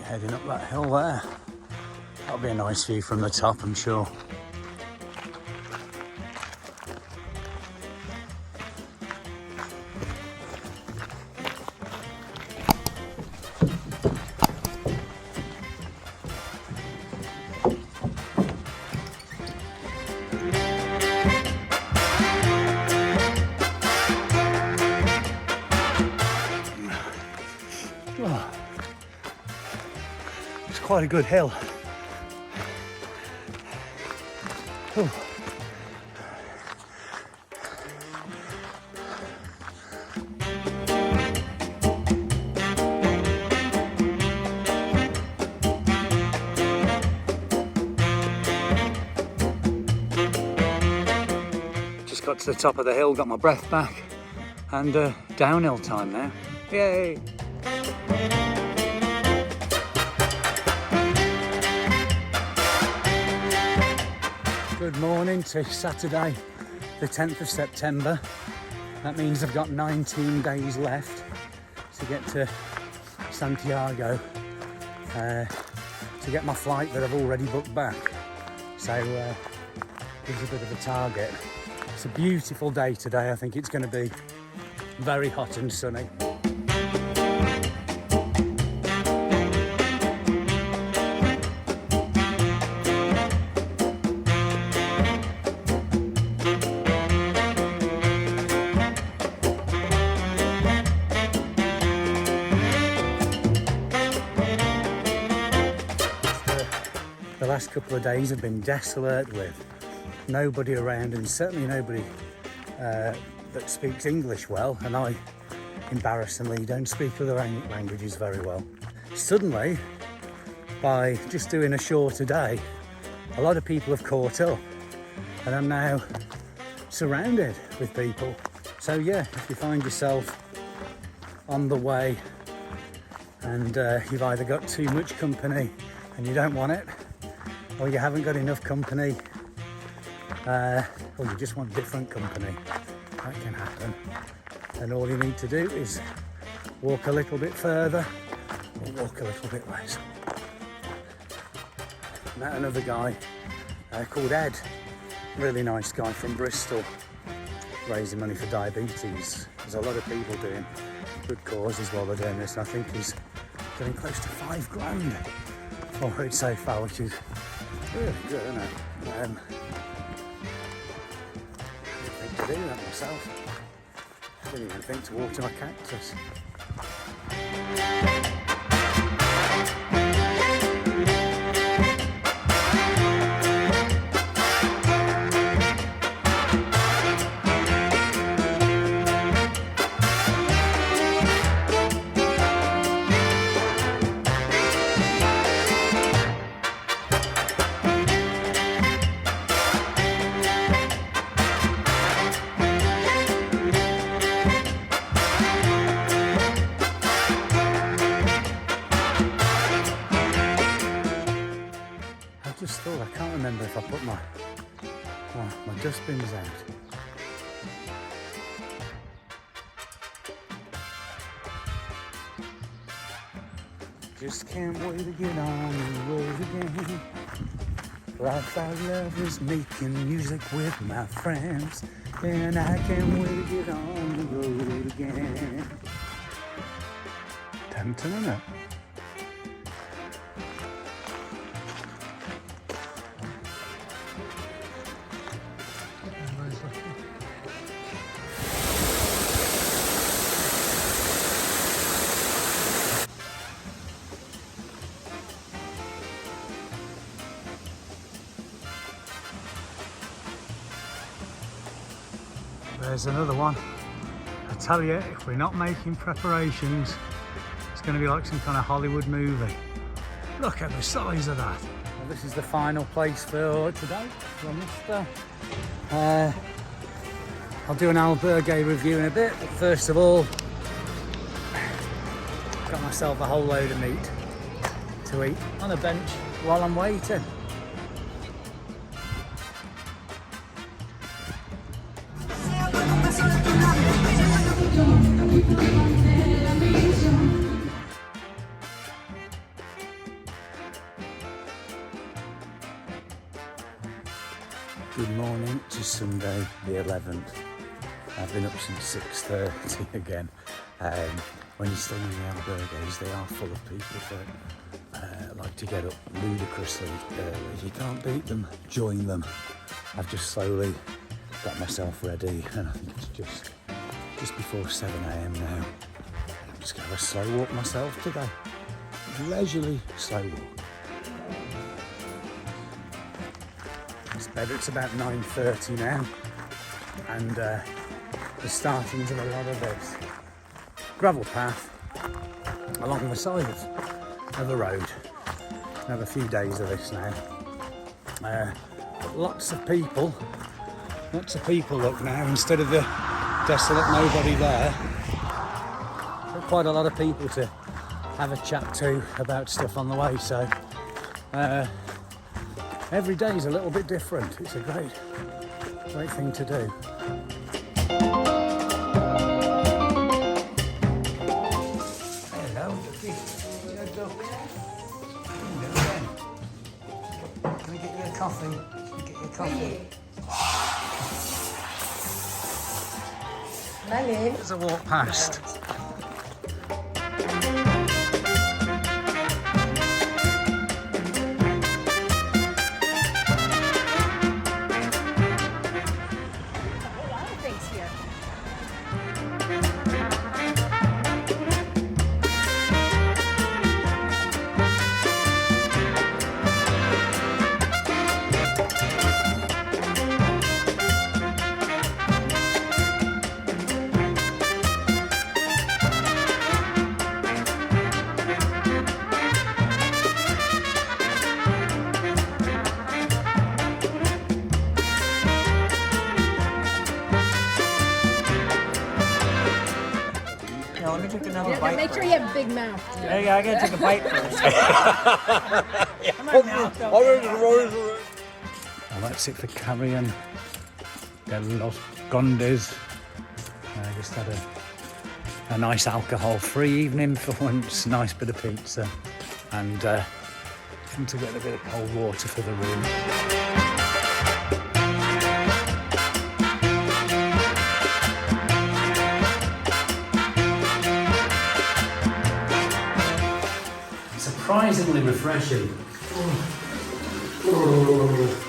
heading up that hill there. That'll be a nice view from the top, I'm sure. Oh, it's quite a good hill. Oh. Just got to the top of the hill, got my breath back, and downhill time now. Yay! Good morning to Saturday, the 10th of September. That means I've got 19 days left to get to Santiago to get my flight that I've already booked back. So gives a bit of a target. It's a beautiful day today. I think it's going to be very hot and sunny. The last couple of days have been desolate with nobody around, and certainly nobody that speaks English well, and I embarrassingly don't speak other languages very well. Suddenly, by just doing a shorter day, a lot of people have caught up, and I'm now surrounded with people. So yeah, if you find yourself on the way and you've either got too much company and you don't want it, or you haven't got enough company, or you just want different company, that can happen. And all you need to do is walk a little bit further or walk a little bit less. Met another guy called Ed, really nice guy from Bristol, raising money for diabetes. There's a lot of people doing good causes while they're doing this, and I think he's getting close to $5 grand for it so far, which is really good, isn't it? I didn't think to do that myself. I didn't even think to water my cactus. Just thought, I can't remember if I put my dustbins out. Just can't wait to get on the road again. Life I love is making music with my friends, and I can't wait to get on the road again. Tempting, isn't it? There's another one. I tell you, if we're not making preparations, it's going to be like some kind of Hollywood movie. Look at the size of that. Well, this is the final place for today. I'll do an albergue review in a bit, but first of all, got myself a whole load of meat to eat on a bench while I'm waiting. Sunday the 11th. I've been up since 6:30 again. When you're staying in the albergues, they are full of people that like to get up ludicrously early. If you can't beat them, join them. I've just slowly got myself ready, and I think it's just before 7 a.m. now. I'm just going to have a slow walk myself today. Leisurely slow walk. It's better. It's about 9:30 now, and the startings of a lot of this gravel path along the side of the road. I have a few days of this now. But lots of people look now, instead of the desolate nobody there. Got quite a lot of people to have a chat to about stuff on the way, so every day is a little bit different. It's a great thing to do. Hello, Ducky. Hello, Duck. Can I get you a coffee? Can I get you a coffee? There's a walk past. Let me take another bite. Make sure you have a big mouth. Hey, I gotta take a bite first. Come on now. Well, that's it for Carrion de los Condes. I just had a nice alcohol-free evening for once. Nice bit of pizza, and come to get a bit of cold water for the room. Surprisingly refreshing. Oh.